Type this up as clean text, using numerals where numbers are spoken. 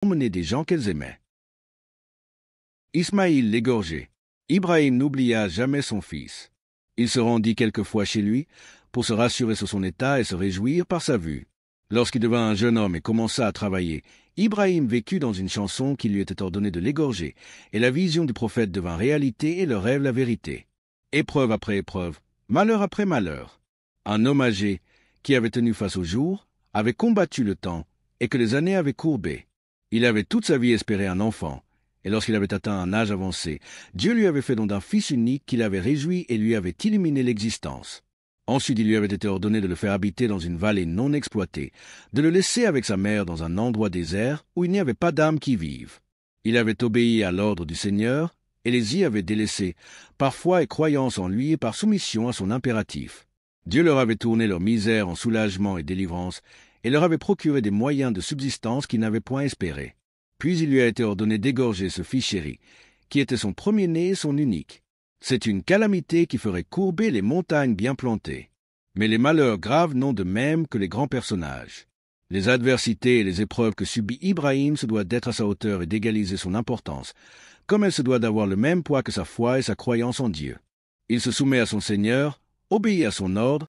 emmener des gens qu'elles aimaient. Ismaïl l'égorgé. Ibrahim n'oublia jamais son fils. Il se rendit quelquefois chez lui pour se rassurer sur son état et se réjouir par sa vue. Lorsqu'il devint un jeune homme et commença à travailler, Ibrahim vécut dans une chanson qui lui était ordonné de l'égorger, et la vision du prophète devint réalité et le rêve la vérité. Épreuve après épreuve, malheur après malheur. Un homme âgé, qui avait tenu face au jour, avait combattu le temps, et que les années avaient courbé. Il avait toute sa vie espéré un enfant, et lorsqu'il avait atteint un âge avancé, Dieu lui avait fait don d'un fils unique qui l'avait réjoui et lui avait illuminé l'existence. Ensuite, il lui avait été ordonné de le faire habiter dans une vallée non exploitée, de le laisser avec sa mère dans un endroit désert où il n'y avait pas d'âme qui vive. Il avait obéi à l'ordre du Seigneur, et les y avait délaissés, par foi et croyance en lui et par soumission à son impératif. Dieu leur avait tourné leur misère en soulagement et délivrance, et leur avait procuré des moyens de subsistance qu'ils n'avaient point espérés. Puis il lui a été ordonné d'égorger ce fils chéri, qui était son premier-né et son unique. C'est une calamité qui ferait courber les montagnes bien plantées. Mais les malheurs graves n'ont de même que les grands personnages. Les adversités et les épreuves que subit Ibrahim se doivent d'être à sa hauteur et d'égaliser son importance, comme elle se doit d'avoir le même poids que sa foi et sa croyance en Dieu. Il se soumet à son Seigneur, obéit à son ordre,